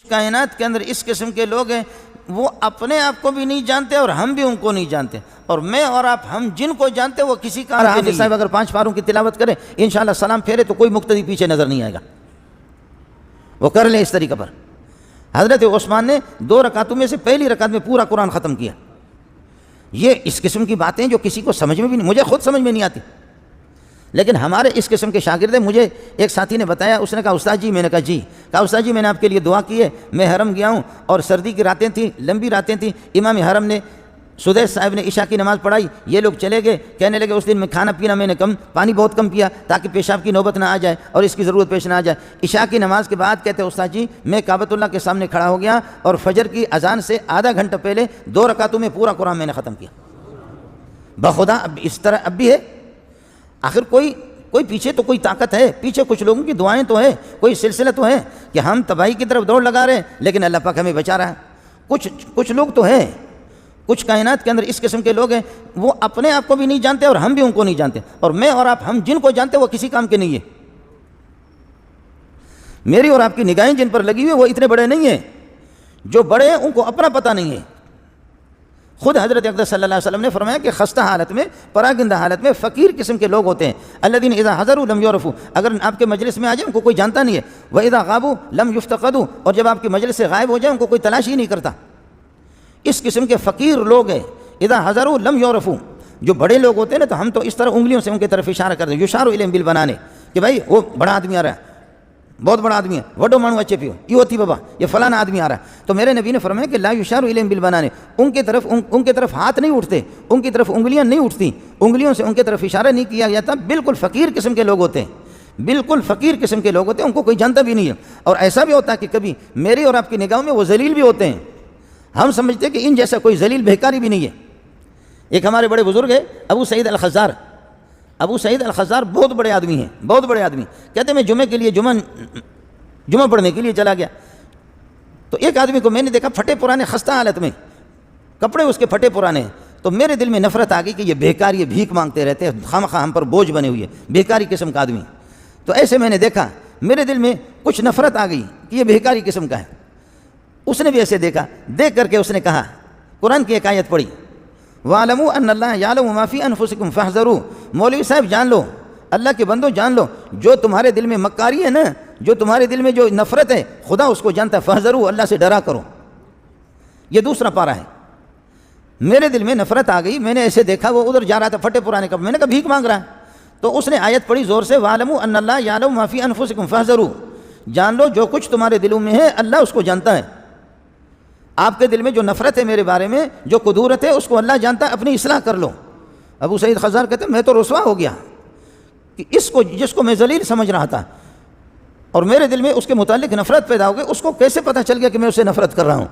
کائنات کے اندر اس قسم کے لوگ ہیں وہ اپنے آپ کو بھی نہیں جانتے اور ہم بھی ان کو نہیں جانتے، اور میں اور آپ ہم جن کو جانتے وہ کسی کام کے نہیں۔ صاحب اگر 5 پاروں کی تلاوت کرے انشاءاللہ سلام پھیرے تو کوئی مقتدی پیچھے نظر نہیں آئے گا، وہ کر لیں اس طریقہ پر۔ حضرت عثمان نے 2 رکعتوں میں سے پہلی رکعت میں پورا قرآن ختم کیا۔ یہ اس قسم کی باتیں جو کسی کو سمجھ میں بھی نہیں، مجھے خود سمجھ میں نہیں آتی، لیکن ہمارے اس قسم کے شاگرد ہیں۔ مجھے ایک ساتھی نے بتایا، اس نے کہا استاد جی، میں نے کہا جی، کہا استاد جی میں نے آپ کے لیے دعا کی ہے، میں حرم گیا ہوں اور سردی کی راتیں تھیں، لمبی راتیں تھیں، امام حرم نے سدیس صاحب نے عشاء کی نماز پڑھائی، یہ لوگ چلے گئے، کہنے لگے اس دن میں کھانا پینا میں نے پانی بہت کم پیا تاکہ پیشاب کی نوبت نہ آ جائے اور اس کی ضرورت پیش نہ آ جائے۔ عشاء کی نماز کے بعد کہتے ہیں استاد جی میں کعبۃ اللہ کے سامنے کھڑا ہو گیا اور فجر کی اذان سے آدھا گھنٹہ پہلے 2 رکعتوں میں پورا قرآن میں نے ختم کیا۔ بخدا اب اس طرح اب بھی ہے، آخر کوئی پیچھے تو کوئی طاقت ہے، پیچھے کچھ لوگوں کی دعائیں تو ہے، کوئی سلسلہ تو ہے کہ ہم تباہی کی طرف دوڑ لگا رہے ہیں لیکن اللہ پاک ہمیں بچا رہا ہے۔ کچھ لوگ تو ہیں، کچھ کائنات کے اندر اس قسم کے لوگ ہیں وہ اپنے آپ کو بھی نہیں جانتے اور ہم بھی ان کو نہیں جانتے، اور میں اور آپ ہم جن کو جانتے وہ کسی کام کے نہیں ہیں۔ میری اور آپ کی نگاہیں جن پر لگی ہوئی وہ اتنے بڑے نہیں ہیں، جو بڑے ہیں ان کو اپنا پتہ نہیں ہے۔ خود حضرت اقدس صلی اللہ علیہ وسلم نے فرمایا کہ خستہ حالت میں، پراگندہ حالت میں فقیر قسم کے لوگ ہوتے ہیں، الذین اذا حضروا لم یعرفوا، اگر آپ کے مجلس میں آ جائیں ان کو کوئی جانتا نہیں ہے، واذا غابوا لم یفتقدوا، اور جب آپ کی مجلس سے غائب ہو جائیں ان کو کوئی تلاش ہی نہیں کرتا۔ اس قسم کے فقیر لوگ ہیں، اذا حضروا لم یعرفوا۔ جو بڑے لوگ ہوتے ہیں نا تو ہم تو اس طرح انگلیوں سے ان کی طرف اشارہ کرتے ہیں، یشار الیہم بالبنان، کہ بھائی وہ بڑا آدمی آ رہا ہے، بہت بڑا آدمی ہے، وڈو مانو اچھے پیو، یہ ہوتی بابا، یہ فلانا آدمی آ رہا ہے۔ تو میرے نبی نے فرمایا کہ لا یشار الیہم بالبنان، ان کی طرف ہاتھ نہیں اٹھتے، ان کی طرف انگلیاں نہیں اٹھتی، انگلیوں سے ان کی طرف اشارہ نہیں کیا جاتا۔ بالکل فقیر قسم کے لوگ ہوتے ہیں، بالکل فقیر قسم کے لوگ ہوتے ہیں، ان کو کوئی جانتا بھی نہیں ہے۔ اور ایسا بھی ہوتا ہے کہ کبھی میری اور آپ کی نگاہوں میں وہ ذلیل بھی ہوتے ہیں، ہم سمجھتے ہیں کہ ان جیسا کوئی ذلیل بھیکاری بھی نہیں ہے۔ ایک ہمارے بڑے بزرگ ہیں ابو سعید الخزار، ابو سعید الخزار بہت بڑے آدمی ہیں، بہت بڑے آدمی، کہتے ہیں میں جمعے کے لیے جمعہ پڑھنے کے لیے چلا گیا تو ایک آدمی کو میں نے دیکھا پھٹے پرانے خستہ حالت میں، کپڑے اس کے پھٹے پرانے ہیں، تو میرے دل میں نفرت آ گئی کہ یہ بھیکاری، یہ بھیک مانگتے رہتے ہیں، خواہ ہم پر بوجھ بنے ہوئے، بھیکاری قسم کا آدمی۔ تو ایسے میں نے دیکھا، میرے دل میں کچھ نفرت آ گئی کہ یہ بھیکاری قسم کا ہے۔ اس نے بھی ایسے دیکھا، دیکھ کر کے اس نے کہا، قرآن کی ایک آیت پڑھی، وَاعْلَمُوا أَنَّ اللَّهَ يَعْلَمُ مَا فِي أَنفُسِكُمْ فَاحْذَرُوا۔ مولوی صاحب جان لو، اللہ کے بندو جان لو، جو تمہارے دل میں مکاری ہے نا، جو تمہارے دل میں جو نفرت ہے خدا اس کو جانتا ہے، فَاحْذَرُوا، اللہ سے ڈرا کرو۔ یہ دوسرا پارہ ہے۔ میرے دل میں نفرت آ گئی، میں نے ایسے دیکھا وہ ادھر جا رہا تھا پھٹے پرانے کپڑے، میں نے کہا بھیک مانگ رہا ہے، تو اس نے آیت پڑھی زور سے، وَاعْلَمُوا أَنَّ اللَّهَ يَعْلَمُ مَا فِي أَنفُسِكُمْ فَاحْذَرُوا، جان لو جو کچھ تمہارے دلوں میں ہے اللہ اس کو جانتا ہے۔ آپ کے دل میں جو نفرت ہے میرے بارے میں، جو قدورت ہے، اس کو اللہ جانتا ہے، اپنی اصلاح کر لو۔ ابو سعید خزار کہتے ہیں میں تو رسوا ہو گیا کہ جس کو میں ذلیل سمجھ رہا تھا اور میرے دل میں اس کے متعلق نفرت پیدا ہو گئی، اس کو کیسے پتہ چل گیا کہ میں اسے نفرت کر رہا ہوں،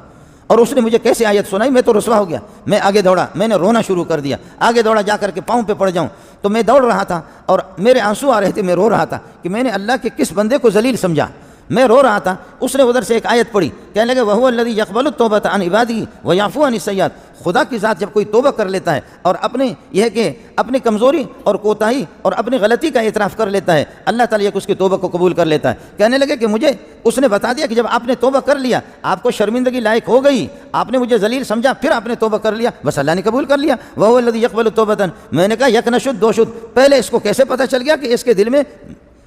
اور اس نے مجھے کیسے آیت سنائی، میں تو رسوا ہو گیا۔ میں آگے دوڑا، میں نے رونا شروع کر دیا، آگے دوڑا جا کر کے پاؤں پہ پڑ جاؤں، تو میں دوڑ رہا تھا اور میرے آنسو آ رہے تھے، میں رو رہا تھا کہ میں نے اللہ کے کس بندے کو ذلیل سمجھا، میں رو رہا تھا۔ اس نے ادھر سے ایک آیت پڑھی، کہنے لگے وَهُوَ الَّذِي يَقْبَلُ التَّوْبَةَ عَنْ عِبَادِهِ وَيَعْفُو عَنِ السَّيِّئَاتِ، خدا کی ذات جب کوئی توبہ کر لیتا ہے اور یہ ہے کہ اپنی کمزوری اور کوتاہی اور اپنی غلطی کا اعتراف کر لیتا ہے، اللہ تعالیٰ اس کی توبہ کو قبول کر لیتا ہے۔ کہنے لگے کہ مجھے اس نے بتا دیا کہ جب آپ نے توبہ کر لیا، آپ کو شرمندگی لائق ہو گئی، آپ نے مجھے ذلیل سمجھا، پھر آپ نے توبہ کر لیا، بس اللہ نے قبول کر لیا۔ وَهُوَ الَّذِي يَقْبَلُ التَّوْبَةَ، میں نے کہا یک نشد دو شد، پہلے اس کو کیسے پتہ چل گیا کہ اس کے دل میں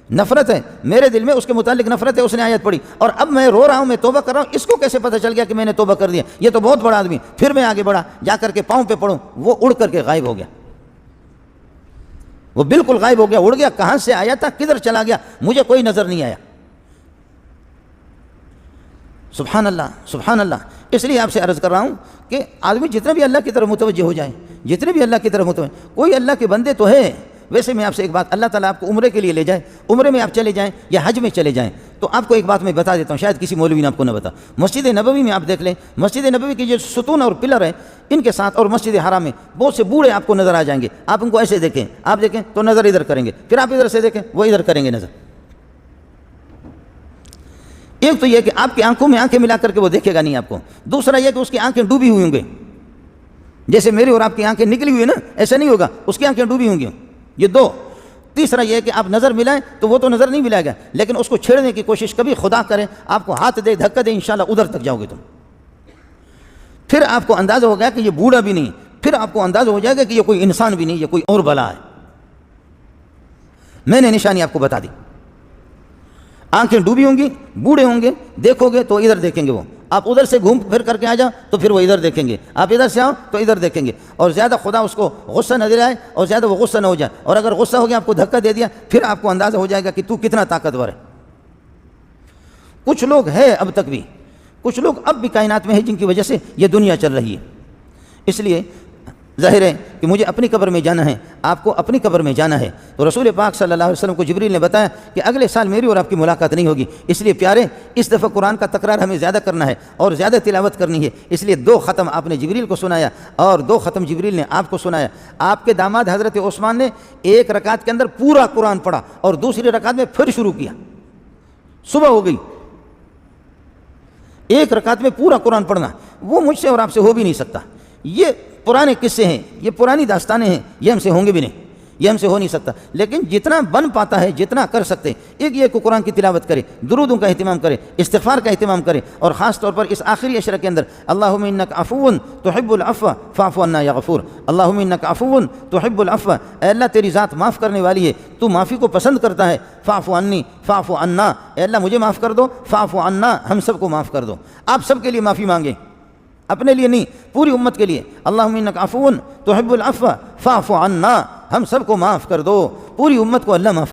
نفرت ہے، میرے دل میں اس کے متعلق نفرت ہے، اس نے آیت پڑھی، اور اب میں رو رہا ہوں، میں توبہ کر رہا ہوں، اس کو کیسے پتہ چل گیا کہ میں نے توبہ کر دیا، یہ تو بہت بڑا آدمی۔ پھر میں آگے بڑھا، جا کر کے پاؤں پہ پڑھوں، وہ اڑ کر کے غائب ہو گیا، وہ بالکل غائب ہو گیا، اڑ گیا، کہاں سے آیا تھا کدھر چلا گیا مجھے کوئی نظر نہیں آیا۔ سبحان اللہ، سبحان اللہ۔ اس لیے آپ سے عرض کر رہا ہوں کہ آدمی جتنے بھی اللہ کی طرف متوجہ ہو جائیں، جتنے بھی اللہ کی طرف متوجہ، کوئی اللہ کے بندے تو ہے۔ ویسے میں آپ سے ایک بات، اللہ تعالیٰ آپ کو عمرے کے لیے لے جائے، عمرے میں آپ چلے جائیں یا حج میں چلے جائیں، تو آپ کو ایک بات میں بتا دیتا ہوں، شاید کسی مولوی نے آپ کو نہ بتا، مسجد نبوی میں آپ دیکھ لیں، مسجد نبوی کے جو ستون اور پلر ہیں ان کے ساتھ، اور مسجد حرام میں بہت سے بوڑھے آپ کو نظر آ جائیں گے، آپ ان کو ایسے دیکھیں، آپ دیکھیں تو نظر ادھر کریں گے، پھر آپ ادھر سے دیکھیں وہ ادھر کریں گے نظر۔ ایک تو یہ کہ آپ کی آنکھوں میں آنکھیں ملا کر کے وہ دیکھے گا نہیں آپ کو، دوسرا یہ کہ اس کی آنکھیں ڈوبی ہوئی ہوں گی، جیسے میری اور آپ کی آنکھیں نکلی ہوئی نا، ایسا نہیں ہوگا، اس کی آنکھیں ڈوبی ہوں گی، یہ دو۔ تیسرا یہ ہے کہ آپ نظر ملائیں تو وہ تو نظر نہیں ملائے گا، لیکن اس کو چھیڑنے کی کوشش کبھی خدا کرے، آپ کو ہاتھ دے دھکا دے، انشاءاللہ ادھر تک جاؤ گے تم. پھر آپ کو اندازہ ہو گیا کہ یہ بوڑھا بھی نہیں، پھر آپ کو اندازہ ہو جائے گا کہ یہ کوئی انسان بھی نہیں، یہ کوئی اور بلا ہے. میں نے نشانی آپ کو بتا دی. آنکھیں ڈوبی ہوں گی، بوڑھے ہوں گے، دیکھو گے تو ادھر دیکھیں گے، وہ آپ ادھر سے گھوم پھر کر کے آ جاؤ تو پھر وہ ادھر دیکھیں گے، آپ ادھر سے آؤ تو ادھر دیکھیں گے. اور زیادہ خدا اس کو غصہ نہ دلائے اور زیادہ وہ غصہ نہ ہو جائے، اور اگر غصہ ہو گیا آپ کو دھکا دے دیا، پھر آپ کو اندازہ ہو جائے گا کہ تو کتنا طاقتور ہے. کچھ لوگ ہے اب تک بھی، کچھ لوگ اب بھی کائنات میں ہیں جن کی وجہ سے یہ دنیا چل رہی ہے. اس لیے ظاہر ہے کہ مجھے اپنی قبر میں جانا ہے، آپ کو اپنی قبر میں جانا ہے. تو رسول پاک صلی اللہ علیہ وسلم کو جبریل نے بتایا کہ اگلے سال میری اور آپ کی ملاقات نہیں ہوگی، اس لیے پیارے اس دفعہ قرآن کا تکرار ہمیں زیادہ کرنا ہے اور زیادہ تلاوت کرنی ہے. اس لیے 2 ختم آپ نے جبریل کو سنایا اور 2 ختم جبریل نے آپ کو سنایا. آپ کے داماد حضرت عثمان نے 1 رکعت کے اندر پورا قرآن پڑھا اور دوسری رکعت میں پھر شروع کیا. صبح ہو گئی، 1 رکعت میں پورا قرآن پڑھنا وہ مجھ سے اور آپ سے ہو بھی نہیں سکتا. یہ پرانے قصے ہیں، یہ پرانی داستانیں ہیں، یہ ہم سے ہوں گے بھی نہیں، یہ ہم سے ہو نہیں سکتا. لیکن جتنا بن پاتا ہے، جتنا کر سکتے، ایک یہ کہ قرآن کی تلاوت کرے، درودوں کا اہتمام کرے، استغفار کا اہتمام کرے، اور خاص طور پر اس آخری عشرہ کے اندر اللہم انک عفو تحب العفو فاعف عنا یا غفور. اللہم انک عفو تحب العفو، اے اللہ تیری ذات معاف کرنے والی ہے، تو معافی کو پسند کرتا ہے. فاعف عنی فاعف عنا، اے اللہ مجھے معاف کر دو، فاعف عنا ہم سب کو معاف کر دو. آپ سب کے لیے معافی مانگیں، اپنے لیے نہیں، پوری امت کے لیے. اللہم انک عفو تحب العفو فاعف عنا، ہم سب کو معاف کر دو، پوری امت کو اللہ معاف